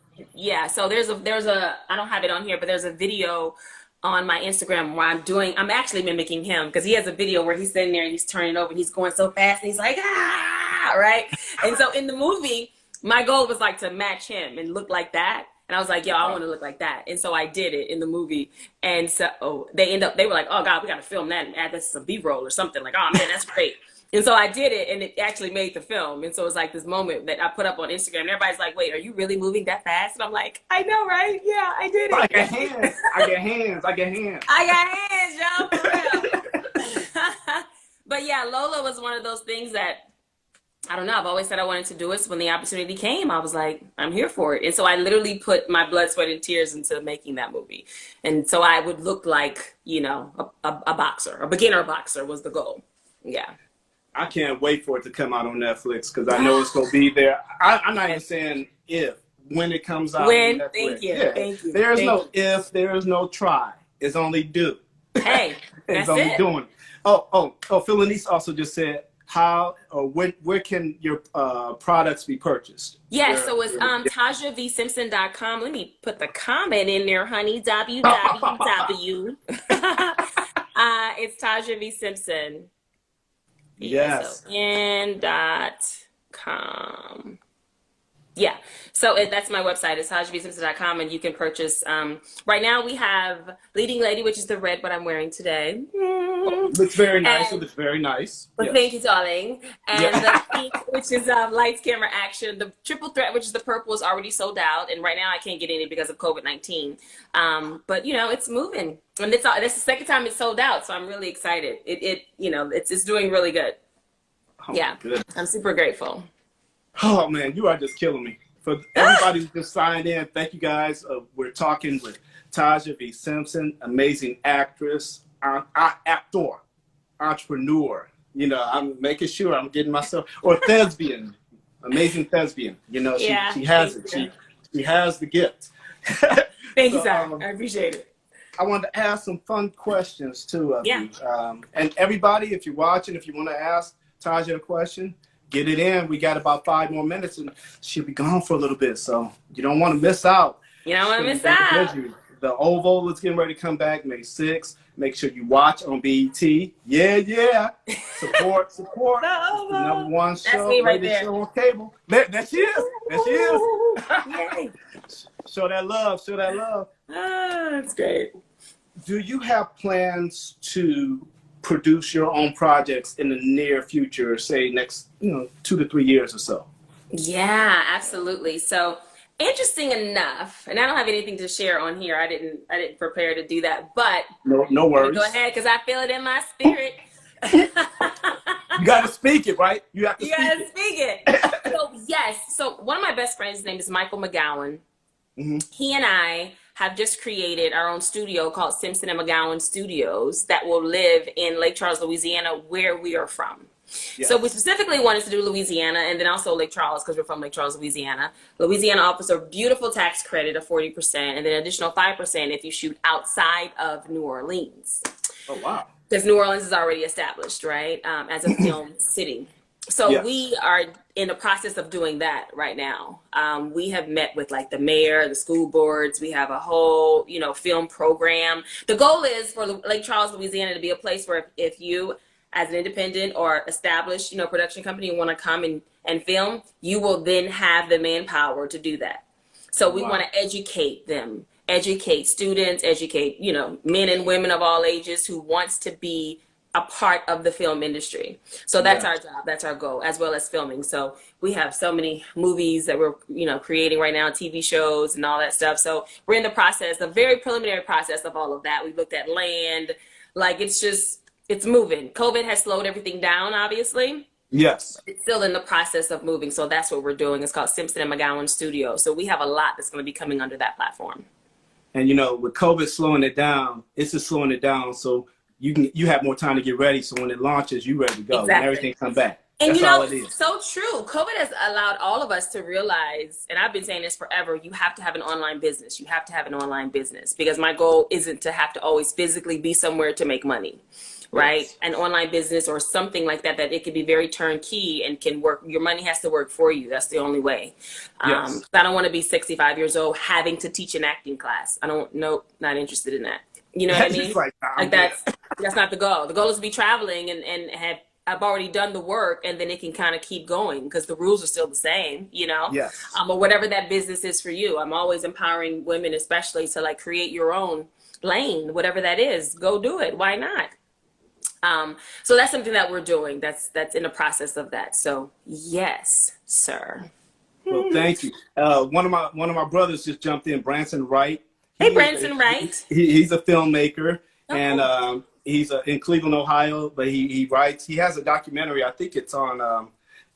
so there's a I don't have it on here, but there's a video on my Instagram where I'm actually mimicking him because he has a video where he's sitting there and he's turning over and he's going so fast and he's like, right? And so in the movie, my goal was like to match him and look like that. And I was like, yo, I want to look like that. And so I did it in the movie. And so they were like, oh God, we got to film that and add this as a B-roll or something. Like, oh man, that's great. And so I did it, and it actually made the film. And so it was like this moment that I put up on Instagram. And everybody's like, "Wait, are you really moving that fast?" And I'm like, "I know, right? Yeah, I did I it. get hands. I get hands. I get hands. I got hands, y'all, for real." But yeah, Lola was one of those things that I don't know. I've always said I wanted to do it. So when the opportunity came, I was like, I'm here for it. And so I literally put my blood, sweat, and tears into making that movie. And so I would look like, a boxer, a beginner boxer was the goal. Yeah. I can't wait for it to come out on Netflix because I know it's going to be there. I'm not even saying if, when it comes out When? on Netflix. Thank you. Yeah. Thank you. There's Thank no you. if, there's no try. It's only do. Hey, It's that's only it. doing. Philanice also just said, how or where can your products be purchased? Yeah, Where- so it's where- TajaVSimpson.com. Let me put the comment in there, honey. www. It's Taja V Simpson. Yeah, Yes. so in.com. Yeah, so that's my website. It's TajaVSimpson.com, and you can purchase. Right now, we have Leading Lady, which is the red what I'm wearing today. Looks very nice. It And looks very nice. well, Yes. thank you, darling. And Yeah. the pink, which is lights, camera, action. The triple threat, which is the purple, is already sold out. And right now, I can't get any because of COVID-19. But it's moving, and that's the second time it's sold out. So I'm really excited. It's doing really good. Oh, Yeah, good. I'm super grateful. Oh man, you are just killing me. For everybody who just signed in, thank you guys. We're talking with Taja V Simpson, amazing actress, actor, entrepreneur. I'm making sure I'm getting myself, or thespian, amazing thespian. Yeah, she has thank it. you. She has the gift. Thank you, So, sir. I appreciate it. I wanted to ask some fun questions too of Yeah. you. And everybody, if you're watching, if you want to ask Taja a question, get it in. We got about 5 more minutes and she'll be gone for a little bit. So you don't want to miss out. You don't want to miss She'll be back out. with you. The Oval is getting ready to come back May 6th. Make sure you watch on BET. Yeah. Support. The It's the Oval. number one That's show, me right rated there. show on cable. There she is. There she is. Yay. Show that love. That's great. Do you have plans to produce your own projects in the near future, say next 2 to 3 years or so? Yeah, absolutely. So interesting enough, and I don't have anything to share on here. I didn't prepare to do that, but No worries. go ahead because I feel it in my spirit. You got to speak it, right? You have to You speak gotta it. speak it. So yes. So one of my best friends, his name is Michael McGowan. Mhm. He and I have just created our own studio called Simpson and McGowan Studios that will live in Lake Charles, Louisiana, where we are from. Yes. So we specifically wanted to do Louisiana and then also Lake Charles because we're from Lake Charles, Louisiana. Louisiana offers a beautiful tax credit of 40% and then additional 5% if you shoot outside of New Orleans. Oh, wow. Because New Orleans is already established, right, as a film city. So Yes. we are in the process of doing that right now. We have met with like the mayor, the school boards. We have a whole, film program. The goal is for Lake Charles, Louisiana to be a place where if you, as an independent or established, production company want to come and film, you will then have the manpower to do that. So we Wow. want to educate them, educate students, educate, men and women of all ages who wants to be a part of the film industry. So that's Yeah. our job. That's our goal, as well as filming. So we have so many movies that we're, creating right now, TV shows and all that stuff. So we're in the process, the very preliminary process of all of that. We looked at land, like it's moving. COVID has slowed everything down, obviously. Yes. It's still in the process of moving. So that's what we're doing. It's called Simpson and McGowan Studio. So we have a lot that's going to be coming under that platform. And with COVID slowing it down, it's just slowing it down so you have more time to get ready. So when it launches, you ready to go and Exactly. everything come back. And That's all it is. so true. COVID has allowed all of us to realize, and I've been saying this forever, you have to have an online business. You have to have an online business because my goal isn't to have to always physically be somewhere to make money, right? Yes. An online business or something like that it can be very turnkey and can work. Your money has to work for you. That's the only way. Yes. I don't want to be 65 years old having to teach an acting class. Not interested in that. You know what I mean? It's like, nah, I'm That's not the goal. The goal is to be traveling and I've already done the work and then it can kind of keep going because the rules are still the same, Yes. or whatever that business is for you. I'm always empowering women, especially to like create your own lane, whatever that is, go do it. Why not? So that's something that we're doing. That's in the process of that. So yes, sir. Well, thank you. One of my brothers just jumped in, Branson Wright. Hey, Branson, right? He's a filmmaker, Oh, and cool. he's in Cleveland, Ohio. But he writes. He has a documentary. I think it's on.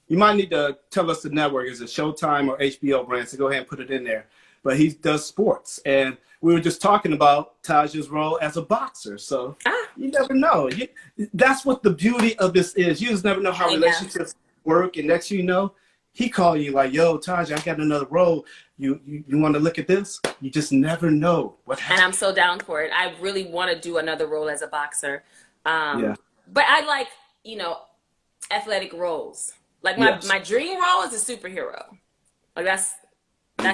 You might need to tell us the network. Is it Showtime or HBO, Branson? Go ahead and put it in there. But he does sports, and we were just talking about Taja's role as a boxer. So you never know. That's what the beauty of this is. You just never know how relationships work, and next thing you know, he called you like, "Yo, Taja, I got another role. You want to look at this?" You just never know what happens. And I'm so down for it. I really want to do another role as a boxer. Yeah. But I like, athletic roles. Like my dream role is a superhero. Like that's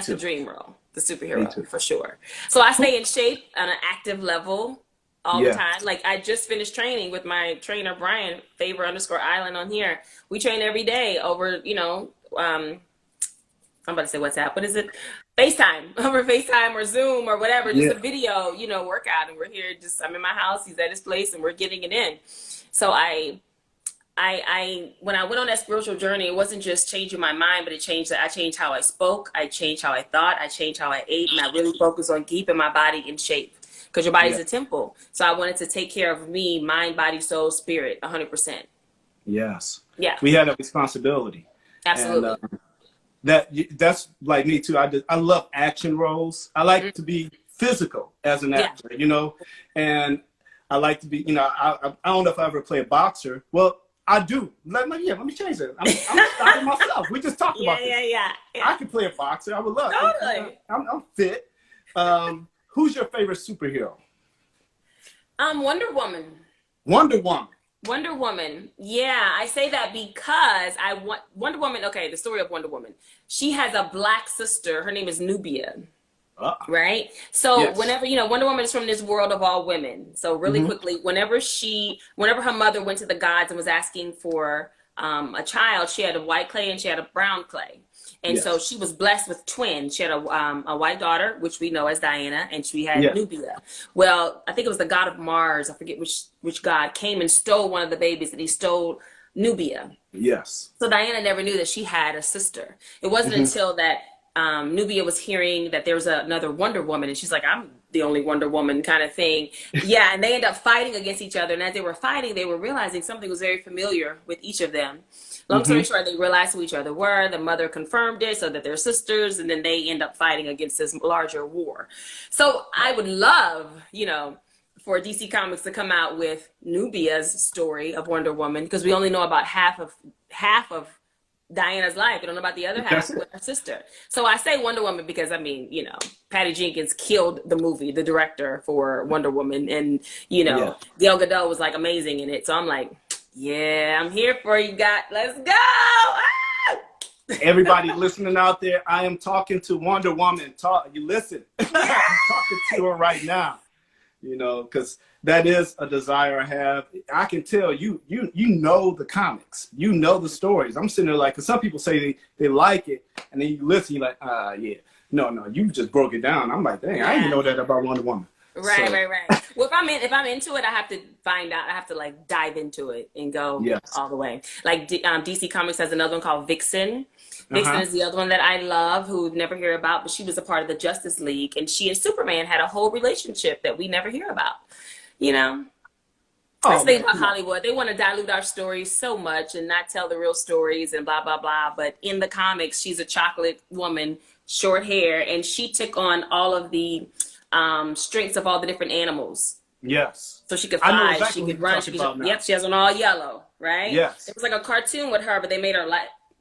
the dream role, the superhero for sure. So I stay in shape on an active level all the time. Like I just finished training with my trainer, Brian, Favor_Island on here. We train every day over, I'm about to say WhatsApp. What is it? FaceTime, over FaceTime or Zoom or whatever, just a video, workout. And we're here I'm in my house, he's at his place, and we're getting it in. So I when I went on that spiritual journey, it wasn't just changing my mind, but I changed how I spoke, I changed how I thought, I changed how I ate, and I really focused on keeping my body in shape. Because your body's a temple. So I wanted to take care of me, mind, body, soul, spirit, 100%. Yes. Yeah. We had a responsibility. Absolutely. And, that's like me too. I love action roles. I like to be physical as an actor, and I like to be, I don't know if I ever play a boxer. Well, I do. Let me change it. I'm stopping myself. We just talked about this. Yeah. I can play a boxer. I would love. Totally. I'm fit. Who's your favorite superhero? Wonder Woman. Wonder Woman. Wonder Woman. Yeah, I say that because I want Wonder Woman. Okay, the story of Wonder Woman. She has a black sister. Her name is Nubia. Right? So whenever, Wonder Woman is from this world of all women. So really quickly, whenever her mother went to the gods and was asking for a child, she had a white clay and she had a brown clay. And so she was blessed with twins. She had a white daughter, which we know as Diana, and she had Nubia. Well, I think it was the god of Mars. I forget which god came and stole one of the babies, and he stole Nubia. Yes. So Diana never knew that she had a sister. It wasn't until that Nubia was hearing that there was another Wonder Woman, and she's like, I'm the only Wonder Woman kind of thing. Yeah, and they end up fighting against each other. And as they were fighting, they were realizing something was very familiar with each of them. Long story short, they realized who each other were. The mother confirmed it so that they're sisters, and then they end up fighting against this larger war. So I would love, for DC Comics to come out with Nubia's story of Wonder Woman, because we only know about half of Diana's life. We don't know about the other half with her sister. So I say Wonder Woman because, Patty Jenkins killed the movie, the director for Wonder Woman. And, Gal Gadot was like amazing in it. So I'm like, yeah, I'm here for you, God. Let's go. Ah! Everybody listening out there, I am talking to Wonder Woman. You listen. I'm talking to her right now. Because that is a desire I have. I can tell you know the comics. You know the stories. I'm sitting there like, because some people say they like it, and then you listen, you're like, yeah. No, you just broke it down. I'm like, dang, I didn't know that about Wonder Woman. Right. Well, if I'm into it, I have to find out. I have to dive into it and go all the way. Like DC Comics has another one called Vixen. Vixen is the other one that I love, who we never hear about, but she was a part of the Justice League, and she and Superman had a whole relationship that we never hear about. That's the thing about Hollywood. They want to dilute our stories so much and not tell the real stories and blah, blah, blah. But in the comics, she's a chocolate woman, short hair, and she took on all of the strengths of all the different animals. Yes. So she could fly, exactly she could run, she has on all yellow, right? Yes. It was like a cartoon with her, but they made her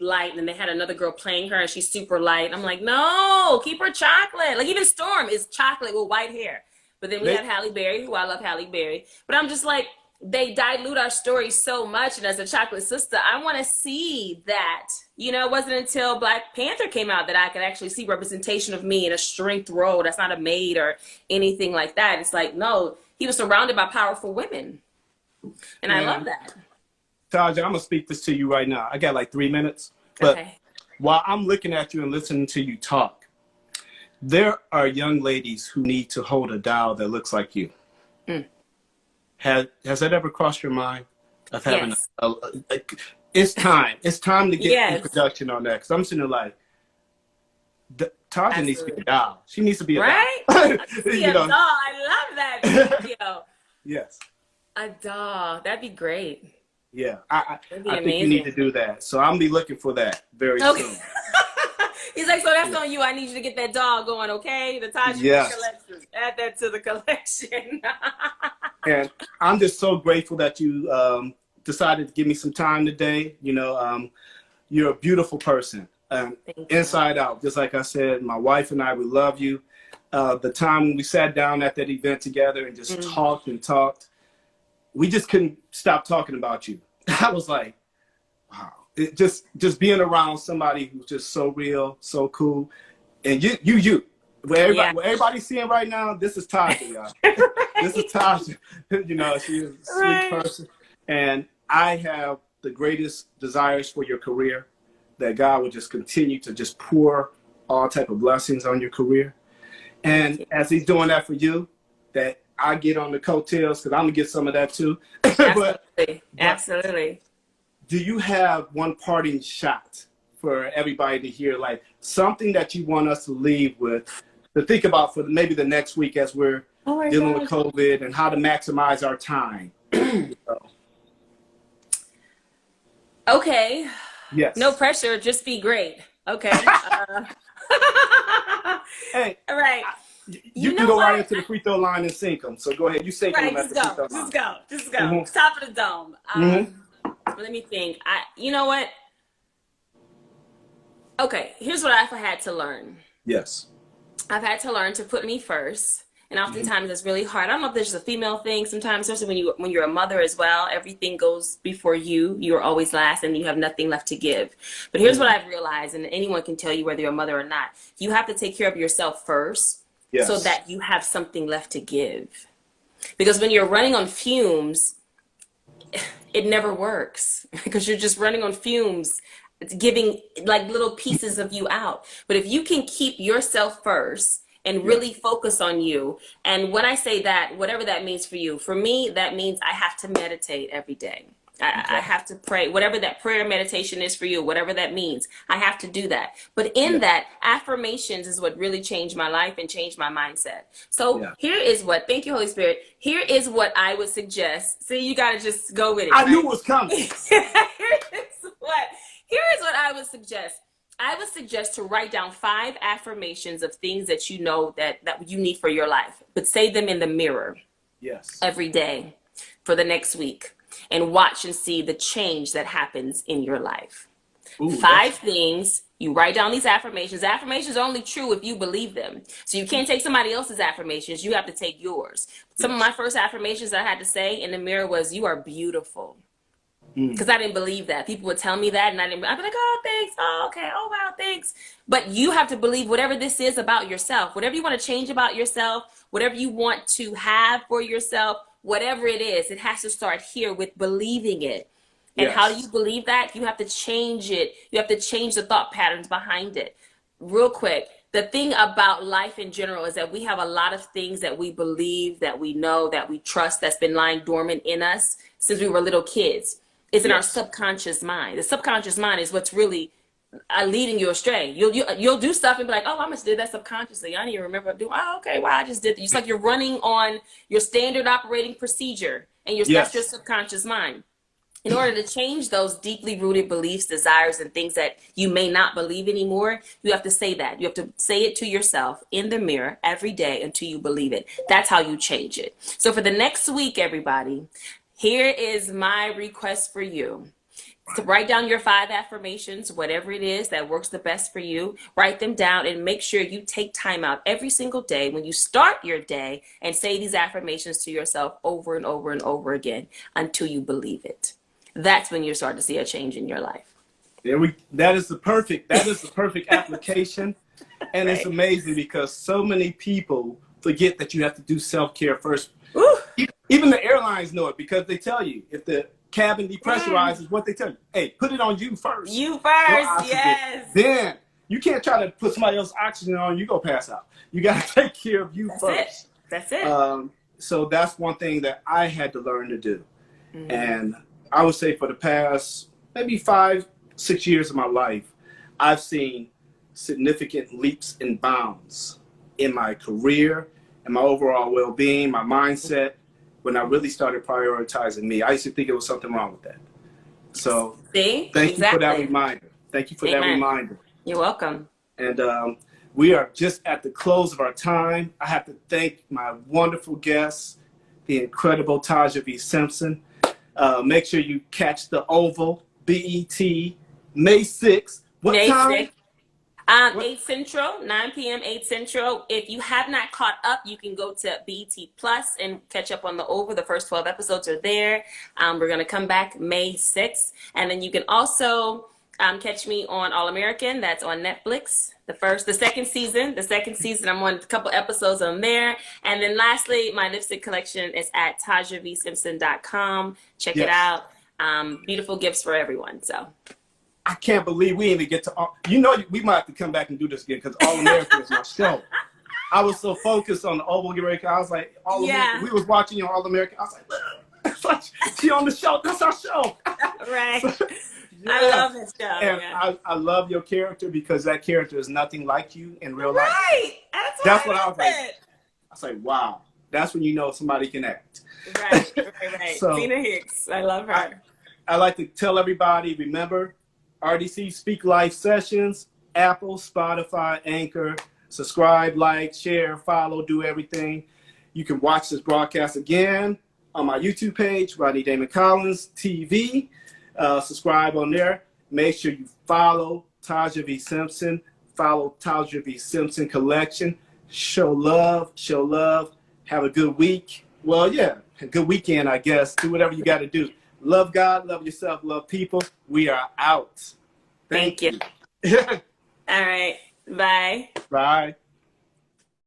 light, and they had another girl playing her, and she's super light. I'm like, no, keep her chocolate. Like even Storm is chocolate with white hair. But then we have Halle Berry, who I love Halle Berry. But I'm just like, they dilute our story so much. And as a chocolate sister, I want to see that. It wasn't until Black Panther came out that I could actually see representation of me in a strength role. That's not a maid or anything like that. It's like, no, he was surrounded by powerful women. And I love that. Taja, I'm going to speak this to you right now. I got like 3 minutes. But while I'm looking at you and listening to you talk, there are young ladies who need to hold a doll that looks like you. Has that ever crossed your mind of having Yes. it's time. It's time to get in Yes. production on that. Because I'm sitting there like, Taja needs to be a doll. She needs to be a Right? doll. See You a doll. know. I love that video. Yes. A doll. That'd be great. Yeah. That'd be I think you amazing. need to do that. So I'm be looking for that very Okay. soon. He's like, so that's on you. I need you to get that doll going, okay? The Taja V Yes. collection. Add that to the collection. And I'm just so grateful that you decided to give me some time today. You know, you're a beautiful person, inside out. Just like I said, my wife and I, we love you. The time when we sat down at that event together and just talked and talked, we just couldn't stop talking about you. I was like, wow. It just being around somebody who's just so real, so cool. And you. What everybody's seeing right now, this is Taja, y'all. This is Taja. You know, she is a sweet person. And I have the greatest desires for your career, that God will just continue to just pour all type of blessings on your career. And as he's doing that for you, that I get on the coattails, because I'm going to get some of that too. Absolutely. Absolutely. Do you have one parting shot for everybody to hear, like something that you want us to leave with, to think about for maybe the next week as we're dealing with COVID and how to maximize our time? Okay. Yes. No pressure. Just be great. Okay. Hey. All right. You can go right into the free throw line and sink them. So go ahead. You sink them at the free throw line. Just go. Top of the dome. Let me think. You know what? Okay, here's what I've had to learn. Yes. I've had to learn to put me first. And oftentimes it's really hard. I don't know if there's a female thing sometimes, especially when you're a mother as well. Everything goes before you. You're always last and you have nothing left to give. But here's what I've realized, and anyone can tell you whether you're a mother or not. You have to take care of yourself first so that you have something left to give. Because when you're running on fumes, it never works because you're just running on fumes. It's giving like little pieces of you out. But if you can keep yourself first and really focus on you. And when I say that, whatever that means for you, for me, that means I have to meditate every day. I have to pray, whatever that prayer meditation is for you, whatever that means, I have to do that. But in that, affirmations is what really changed my life and changed my mindset. So here is what, thank you, Holy Spirit. Here is what I would suggest. See, you got to just go with it. I knew it was coming. Here is what I would suggest. I would suggest to write down 5 affirmations of things that you know that you need for your life, but say them in the mirror every day for the next week and watch and see the change that happens in your life. 5 things. You write down these affirmations. Affirmations are only true if you believe them. So you can't take somebody else's affirmations. You have to take yours. Some of my first affirmations I had to say in the mirror was, "You are beautiful." Because I didn't believe that. People would tell me that and I'd be like, "Oh, thanks. Oh, okay. Oh, wow, thanks." But you have to believe whatever this is about yourself, whatever you want to change about yourself, whatever you want to have for yourself, whatever it is, it has to start here with believing it. And how do you believe that? You have to change it. You have to change the thought patterns behind it. Real quick, the thing about life in general is that we have a lot of things that we believe, that we know, that we trust, that's been lying dormant in us since we were little kids. It's in our subconscious mind. The subconscious mind is what's really leading you astray. You'll do stuff and be like, "Oh, I must have did that subconsciously. I don't even remember doing. Oh, okay, wow, I just did that." It's like you're running on your standard operating procedure, and that's your subconscious mind. In order to change those deeply rooted beliefs, desires, and things that you may not believe anymore, you have to say that. You have to say it to yourself in the mirror every day until you believe it. That's how you change it. So for the next week, everybody, here is my request for you. To write down your 5 affirmations, whatever it is that works the best for you. Write them down and make sure you take time out every single day when you start your day and say these affirmations to yourself over and over and over again until you believe it. That's when you start to see a change in your life. That is the perfect application. And it's amazing because so many people forget that you have to do self-care first. Even the airlines know it because they tell you if the cabin depressurizes, what they tell you, hey, put it on you first. You first, yes. Then you can't try to put somebody else's oxygen on, you go pass out. You got to take care of you first. That's it. so that's one thing that I had to learn to do. And I would say for the past maybe 5-6 years of my life, I've seen significant leaps and bounds in my career and my overall well-being, my mindset, when I really started prioritizing me. I used to think it was something wrong with that. So thank you for that reminder. Thank you for that reminder. You're welcome. And we are just at the close of our time. I have to thank my wonderful guest, the incredible Taja V Simpson. Make sure you catch the Oval, BET, May 6th. What May time? 6th. 8 Central, 9 p.m., 8 Central. If you have not caught up, you can go to BET Plus and catch up on the Over. The first 12 episodes are there. We're going to come back May 6th. And then you can also catch me on All American. That's on Netflix. The second season, I'm on a couple episodes on there. And then lastly, my lipstick collection is at TajaVSimpson.com. Check it out. Beautiful gifts for everyone. So I can't believe we didn't even get to we might have to come back and do this again because All American is my show. I was so focused on the All American. I was like, American. We was watching All American. I was like, look, it's like she on the show. That's our show. Right. So, yeah. I love that show. And I love your character because that character is nothing like you in real life. Right. That's what I was like. I was like, wow. That's when you know somebody can act. Right. So, Tina Hicks. I love her. I like to tell everybody, remember, RDC Speak Life Sessions, Apple, Spotify, Anchor. Subscribe, like, share, follow, do everything. You can watch this broadcast again on my YouTube page, Rodney Damon Collins TV. Subscribe on there. Make sure you follow Taja V Simpson. Follow Taja V Simpson Collection. Show love. Have a good week. Well, yeah, a good weekend, I guess. Do whatever you got to do. Love God, love yourself, love people. We are out. Thank you. All right. Bye. Bye.